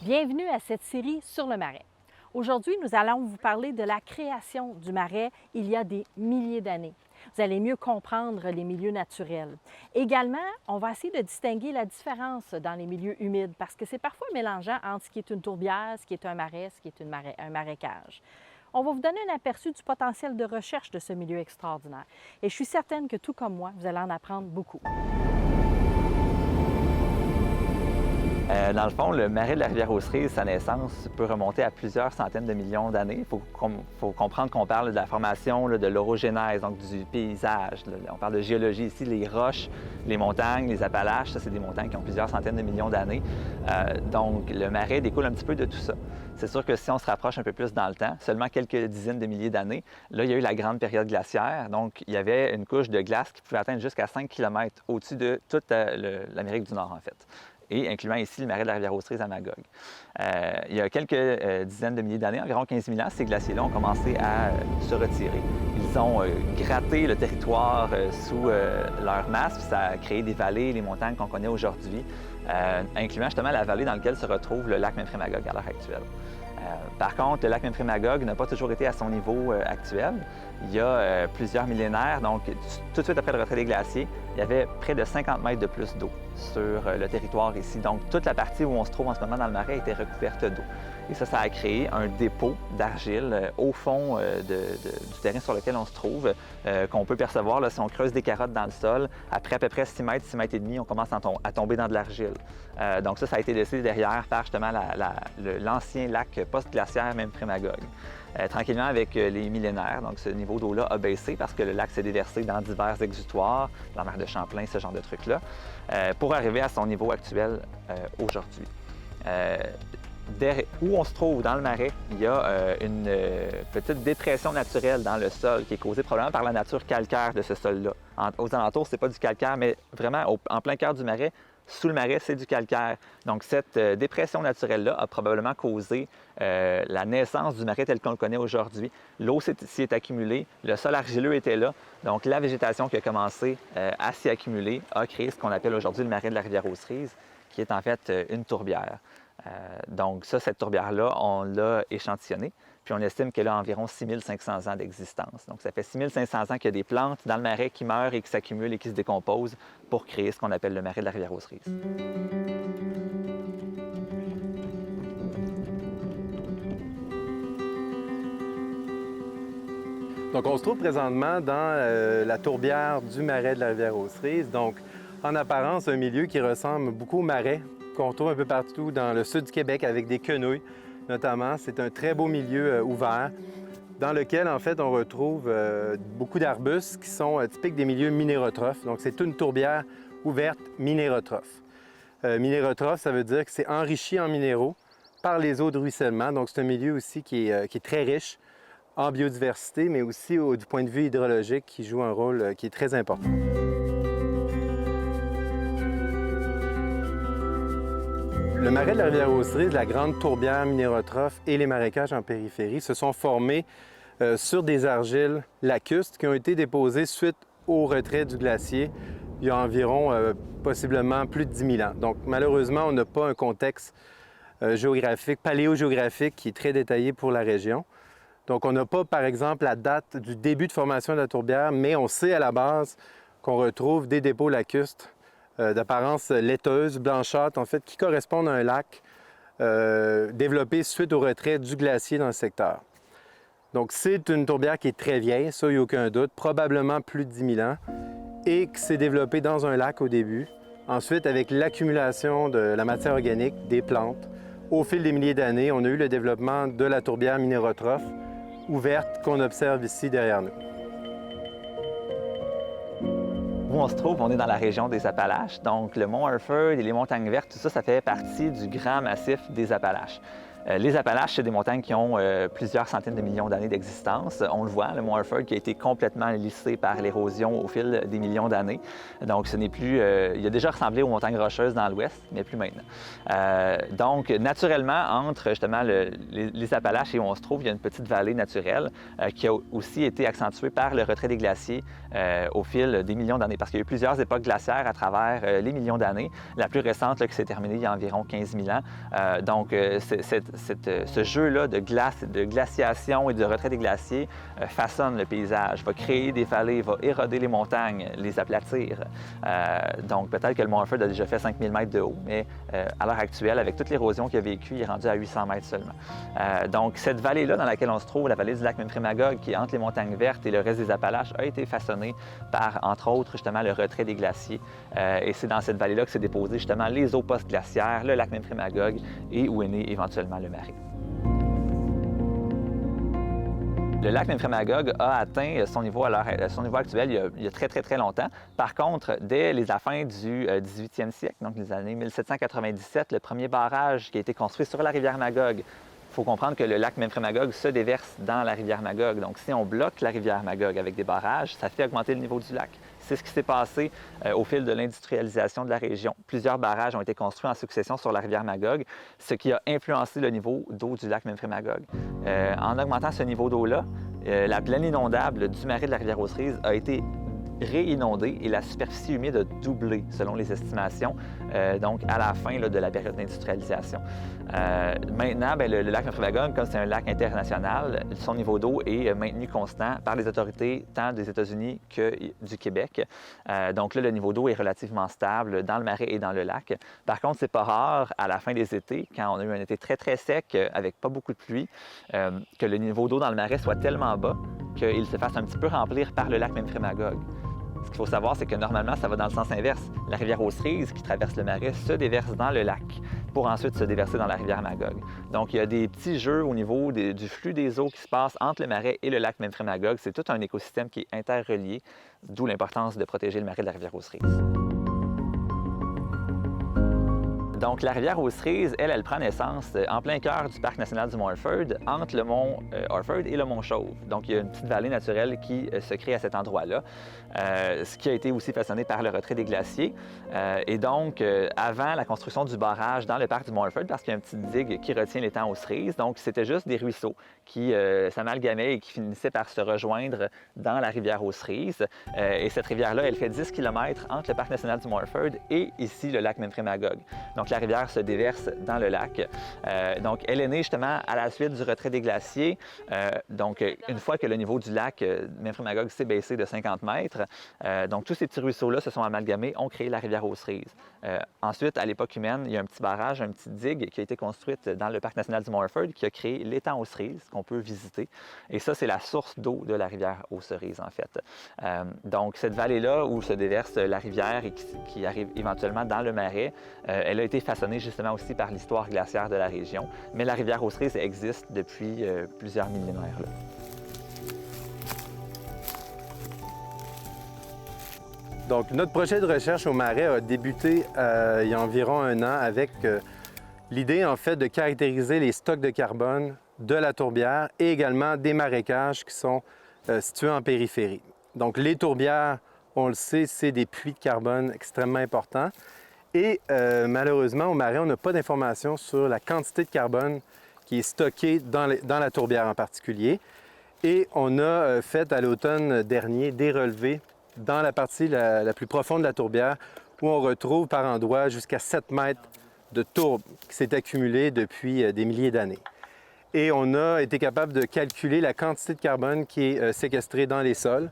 Bienvenue à cette série sur le Marais. Aujourd'hui, nous allons vous parler de la création du Marais il y a des milliers d'années. Vous allez mieux comprendre les milieux naturels. Également, on va essayer de distinguer la différence dans les milieux humides parce que c'est parfois mélangeant entre ce qui est une tourbière, ce qui est un marais, ce qui est un marécage. On va vous donner un aperçu du potentiel de recherche de ce milieu extraordinaire. Et je suis certaine que tout comme moi, vous allez en apprendre beaucoup. Dans le fond, le marais de la rivière aux Cerises, sa naissance peut remonter à plusieurs centaines de millions d'années. Il faut comprendre qu'on parle de la formation de l'orogénèse, donc du paysage. On parle de géologie ici, les roches, les montagnes, les Appalaches, ça c'est des montagnes qui ont plusieurs centaines de millions d'années. Donc le marais découle un petit peu de tout ça. C'est sûr que si on se rapproche un peu plus dans le temps, seulement quelques dizaines de milliers d'années, là il y a eu la grande période glaciaire, donc il y avait une couche de glace qui pouvait atteindre jusqu'à 5 km au-dessus de toute l'Amérique du Nord en fait, et incluant ici le marais de la rivière aux Cerises à Magog. Il y a quelques dizaines de milliers d'années, environ 15 000 ans, ces glaciers-là ont commencé à se retirer. Ils ont gratté le territoire sous leur masse, puis ça a créé des vallées, les montagnes qu'on connaît aujourd'hui, incluant justement la vallée dans laquelle se retrouve le lac Memphremagog à l'heure actuelle. Par contre, le lac Memphremagog n'a pas toujours été à son niveau actuel. Il y a plusieurs millénaires, donc tout de suite après le retrait des glaciers, il y avait près de 50 mètres de plus d'eau sur le territoire ici. Donc toute la partie où on se trouve en ce moment dans le marais était recouverte d'eau. Et ça a créé un dépôt d'argile au fond du terrain sur lequel on se trouve, qu'on peut percevoir là, si on creuse des carottes dans le sol. Après à peu près 6 mètres et demi, on commence à tomber dans de l'argile. Donc ça a été laissé derrière par justement l'ancien lac post-glaciaire Memphremagog. Tranquillement avec les millénaires, donc ce niveau d'eau-là a baissé parce que le lac s'est déversé dans divers exutoires, la mer de Champlain, ce genre de trucs-là, pour arriver à son niveau actuel aujourd'hui. Où on se trouve dans le marais, il y a une petite dépression naturelle dans le sol qui est causée probablement par la nature calcaire de ce sol-là. Aux alentours, c'est pas du calcaire, mais vraiment en plein cœur du marais, sous le marais, c'est du calcaire. Donc cette dépression naturelle-là a probablement causé la naissance du marais tel qu'on le connaît aujourd'hui. L'eau s'y est accumulée, le sol argileux était là, donc la végétation qui a commencé à s'y accumuler a créé ce qu'on appelle aujourd'hui le marais de la rivière aux Cerises, qui est en fait une tourbière. Donc ça, cette tourbière-là, on l'a échantillonnée, puis on estime qu'elle a environ 6500 ans d'existence. Donc ça fait 6500 ans qu'il y a des plantes dans le marais qui meurent et qui s'accumulent et qui se décomposent pour créer ce qu'on appelle le marais de la rivière aux Cerises. Donc on se trouve présentement dans la tourbière du marais de la rivière aux Cerises. Donc en apparence, un milieu qui ressemble beaucoup au marais qu'on retrouve un peu partout dans le sud du Québec avec des quenouilles notamment. C'est un très beau milieu ouvert dans lequel en fait on retrouve beaucoup d'arbustes qui sont typiques des milieux minérotrophes. Donc c'est une tourbière ouverte minérotrophe. Minérotrophe, ça veut dire que c'est enrichi en minéraux par les eaux de ruissellement. Donc c'est un milieu aussi qui est très riche en biodiversité, mais aussi du point de vue hydrologique qui joue un rôle qui est très important. Le marais de la rivière aux Cerises, la grande tourbière minérotrophe et les marécages en périphérie se sont formés sur des argiles lacustres qui ont été déposées suite au retrait du glacier il y a environ possiblement plus de 10 000 ans. Donc malheureusement, on n'a pas un contexte géographique, paléogéographique qui est très détaillé pour la région. Donc on n'a pas par exemple la date du début de formation de la tourbière, mais on sait à la base qu'on retrouve des dépôts lacustres d'apparence laiteuse, blanchâtre, en fait, qui correspondent à un lac développé suite au retrait du glacier dans le secteur. Donc, c'est une tourbière qui est très vieille, ça, il n'y a aucun doute, probablement plus de 10 000 ans, et qui s'est développée dans un lac au début. Ensuite, avec l'accumulation de la matière organique, des plantes, au fil des milliers d'années, on a eu le développement de la tourbière minérotrophe ouverte qu'on observe ici derrière nous. Où on se trouve, on est dans la région des Appalaches, donc le mont Hereford et les montagnes vertes, tout ça, ça fait partie du grand massif des Appalaches. Les Appalaches, c'est des montagnes qui ont plusieurs centaines de millions d'années d'existence. On le voit, le mont Harford qui a été complètement lissé par l'érosion au fil des millions d'années. Donc, ce n'est plus... il a déjà ressemblé aux montagnes rocheuses dans l'ouest, mais plus maintenant. Donc, naturellement, entre justement les Appalaches et où on se trouve, il y a une petite vallée naturelle qui a aussi été accentuée par le retrait des glaciers au fil des millions d'années, parce qu'il y a eu plusieurs époques glaciaires à travers les millions d'années. La plus récente là, qui s'est terminée il y a environ 15 000 ans. Donc, ce jeu-là de glace, de glaciation et de retrait des glaciers façonne le paysage, va créer des vallées, va éroder les montagnes, les aplatir. Donc, peut-être que le mont Harford a déjà fait 5000 mètres de haut, mais à l'heure actuelle, avec toute l'érosion qu'il a vécue, il est rendu à 800 mètres seulement. Donc, cette vallée-là dans laquelle on se trouve, la vallée du lac Memphremagog, qui est entre les montagnes vertes et le reste des Appalaches, a été façonnée par, entre autres, justement, le retrait des glaciers. Et c'est dans cette vallée-là que s'est déposé justement les eaux post-glaciaires, le lac Memphremagog et où est né éventuellement le marais. Le lac Memphremagog a atteint son niveau actuel il y a très longtemps. Par contre, dès la fin du 18e siècle, donc les années 1797, le premier barrage qui a été construit sur la rivière Magog. Il faut comprendre que le lac Memphremagog se déverse dans la rivière Magog. Donc, si on bloque la rivière Magog avec des barrages, ça fait augmenter le niveau du lac. C'est ce qui s'est passé au fil de l'industrialisation de la région. Plusieurs barrages ont été construits en succession sur la rivière Magog, ce qui a influencé le niveau d'eau du lac Memphremagog. En augmentant ce niveau d'eau-là, la plaine inondable du marais de la rivière aux Cerises a été réinondée et la superficie humide a doublé selon les estimations, donc à la fin là, de la période d'industrialisation. Maintenant, le lac Memphremagog, comme c'est un lac international, son niveau d'eau est maintenu constant par les autorités tant des États-Unis que du Québec. Donc là, le niveau d'eau est relativement stable dans le marais et dans le lac. Par contre, c'est pas rare à la fin des étés, quand on a eu un été très sec avec pas beaucoup de pluie, que le niveau d'eau dans le marais soit tellement bas qu'il se fasse un petit peu remplir par le lac Memphremagog. Ce qu'il faut savoir, c'est que normalement, ça va dans le sens inverse. La rivière aux Cerises, qui traverse le marais, se déverse dans le lac pour ensuite se déverser dans la rivière Magog. Donc, il y a des petits jeux au niveau du flux des eaux qui se passent entre le marais et le lac Memphremagog. C'est tout un écosystème qui est interrelié, d'où l'importance de protéger le marais de la rivière aux Cerises. Donc, la rivière aux Cerises, elle prend naissance en plein cœur du parc national du mont Harford, entre le mont Harford et le mont Chauve. Donc, il y a une petite vallée naturelle qui se crée à cet endroit-là, ce qui a été aussi façonné par le retrait des glaciers. Et donc, avant la construction du barrage dans le parc du mont Harford, parce qu'il y a une petite digue qui retient l'étang aux Cerises, donc c'était juste des ruisseaux qui s'amalgamaient et qui finissaient par se rejoindre dans la rivière aux Cerises. Et cette rivière-là, elle fait 10 km entre le parc national du mont Harford et ici le lac Memphremagog. Donc, la rivière se déverse dans le lac. Donc, elle est née justement à la suite du retrait des glaciers. Donc, une fois que le niveau du lac Memphremagog s'est baissé de 50 mètres, donc tous ces petits ruisseaux-là se sont amalgamés, ont créé la rivière aux Cerises. Ensuite, à l'époque humaine, il y a un petit barrage, une petite digue qui a été construite dans le parc national du mont Harford qui a créé l'étang aux Cerises qu'on peut visiter. Et ça, c'est la source d'eau de la rivière aux Cerises, en fait. Donc, cette vallée-là où se déverse la rivière et qui arrive éventuellement dans le marais, elle a été façonnée justement aussi par l'histoire glaciaire de la région. Mais la rivière aux Cerises existe depuis plusieurs millénaires. Là. Donc, notre projet de recherche au marais a débuté il y a environ un an avec l'idée, en fait, de caractériser les stocks de carbone de la tourbière et également des marécages qui sont situés en périphérie. Donc, les tourbières, on le sait, c'est des puits de carbone extrêmement importants. Et malheureusement, au marais, on n'a pas d'informations sur la quantité de carbone qui est stockée dans la tourbière en particulier. Et on a fait à l'automne dernier des relevés dans la partie la plus profonde de la tourbière où on retrouve par endroits jusqu'à 7 mètres de tourbe qui s'est accumulée depuis des milliers d'années. Et on a été capable de calculer la quantité de carbone qui est séquestrée dans les sols.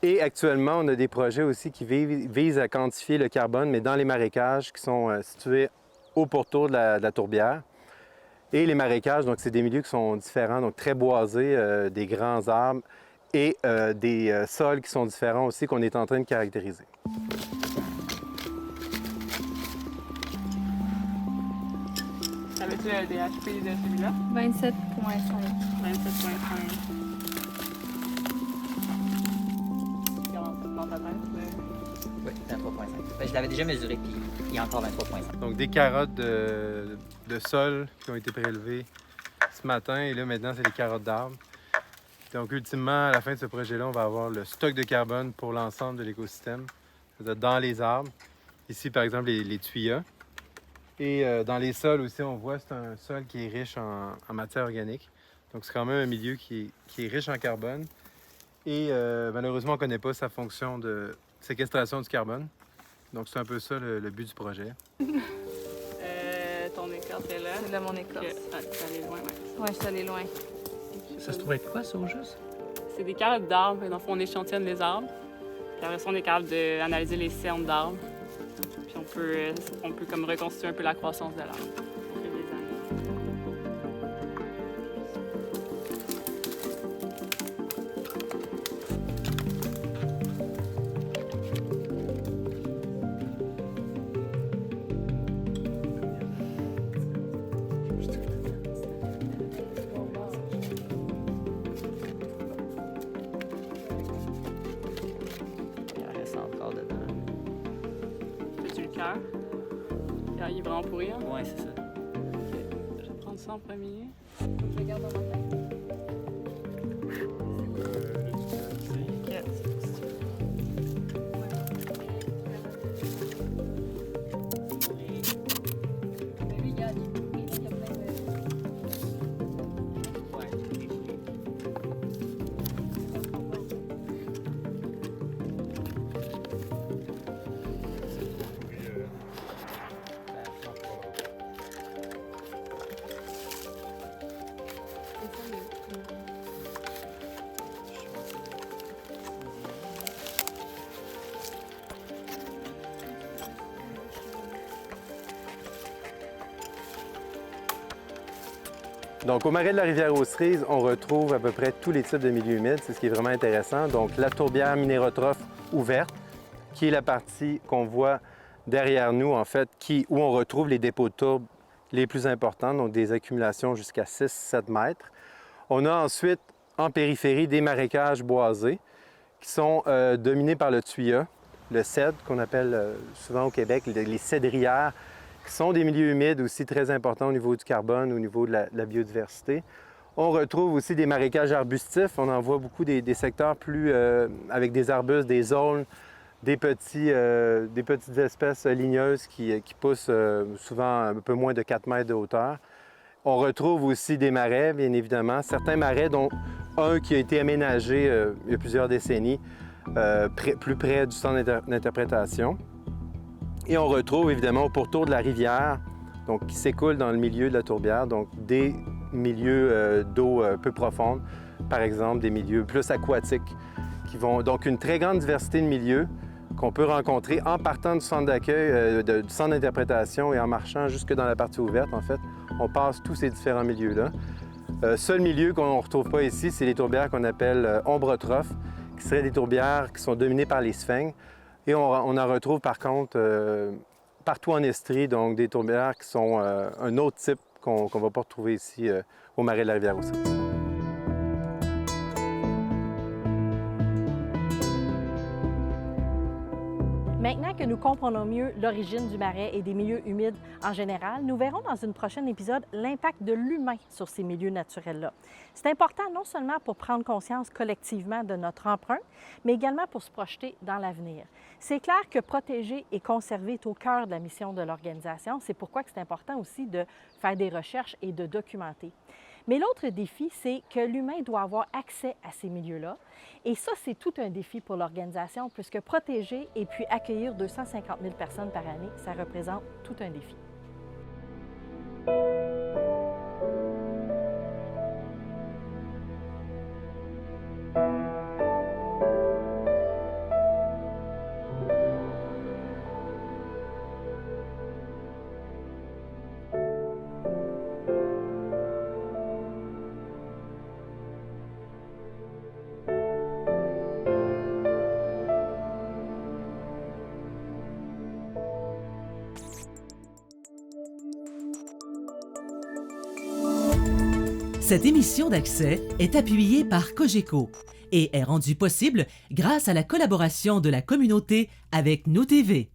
Et actuellement, on a des projets aussi qui visent à quantifier le carbone, mais dans les marécages qui sont situés au pourtour de la tourbière. Et les marécages, donc c'est des milieux qui sont différents, donc très boisés, des grands arbres et des sols qui sont différents aussi qu'on est en train de caractériser. Avais-tu le DHP de celui-là? 27,5. 27,5. Oui, 23,5. Ben, je l'avais déjà mesuré, puis il y a encore 23,5. Donc des carottes de sol qui ont été prélevées ce matin et là maintenant c'est les carottes d'arbres. Donc ultimement, à la fin de ce projet-là, on va avoir le stock de carbone pour l'ensemble de l'écosystème, c'est-à-dire dans les arbres. Ici par exemple les tuyas. Et dans les sols aussi, on voit c'est un sol qui est riche en matière organique. Donc c'est quand même un milieu qui est riche en carbone. Et malheureusement, on ne connaît pas sa fonction de séquestration du carbone. Donc c'est un peu ça le but du projet. Ton écorce est là. C'est là mon écorce. Ah, tu es allé loin, ouais. Ouais, je suis allée loin. Ça se trouve être quoi, ça, au juste? C'est des carottes d'arbres. Dans le fond, on échantillonne les arbres. Puis après ça, on est capable d'analyser les cernes d'arbres. Puis on peut comme reconstituer un peu la croissance de l'arbre. au fil des années. Il en reste encore dedans. Fais-tu le cœur? Il est vraiment pourri, hein? Ouais, c'est ça. Je vais prendre ça en premier. Je regarde dans ma tête. Mais lui, il y a des pourris, il y a plein de... Donc, au marais de la rivière aux Cerises, on retrouve à peu près tous les types de milieux humides. C'est ce qui est vraiment intéressant. Donc, la tourbière minérotrophe ouverte, qui est la partie qu'on voit derrière nous, en fait, où on retrouve les dépôts de tourbe les plus importants, donc des accumulations jusqu'à 6-7 mètres. On a ensuite, en périphérie, des marécages boisés qui sont dominés par le tuya, le cèdre, qu'on appelle souvent au Québec les cédrières, qui sont des milieux humides aussi très importants au niveau du carbone, au niveau de la biodiversité. On retrouve aussi des marécages arbustifs. On en voit beaucoup des secteurs plus avec des arbustes, des aulnes, des petites espèces ligneuses qui poussent souvent un peu moins de 4 mètres de hauteur. On retrouve aussi des marais, bien évidemment. Certains marais, dont un qui a été aménagé il y a plusieurs décennies, plus près du centre d'interprétation. Et on retrouve évidemment au pourtour de la rivière, donc qui s'écoule dans le milieu de la tourbière, donc des milieux d'eau peu profonde, par exemple des milieux plus aquatiques, donc une très grande diversité de milieux qu'on peut rencontrer en partant du centre d'accueil, du centre d'interprétation et en marchant jusque dans la partie ouverte. En fait, on passe tous ces différents milieux-là. Seul milieu qu'on ne retrouve pas ici, c'est les tourbières qu'on appelle ombrotrophes, qui seraient des tourbières qui sont dominées par les sphènes. Et on en retrouve par contre partout en Estrie, donc des tourbières qui sont un autre type qu'on ne va pas retrouver ici au marais de la rivière aux Cerises. Maintenant que nous comprenons mieux l'origine du marais et des milieux humides en général, nous verrons dans un prochain épisode l'impact de l'humain sur ces milieux naturels-là. C'est important non seulement pour prendre conscience collectivement de notre empreinte, mais également pour se projeter dans l'avenir. C'est clair que protéger et conserver est au cœur de la mission de l'organisation. C'est pourquoi c'est important aussi de faire des recherches et de documenter. Mais l'autre défi, c'est que l'humain doit avoir accès à ces milieux-là. Et ça, c'est tout un défi pour l'organisation, puisque protéger et puis accueillir 250 000 personnes par année, ça représente tout un défi. Cette émission d'Accès est appuyée par Cogeco et est rendue possible grâce à la collaboration de la communauté avec Nous TV.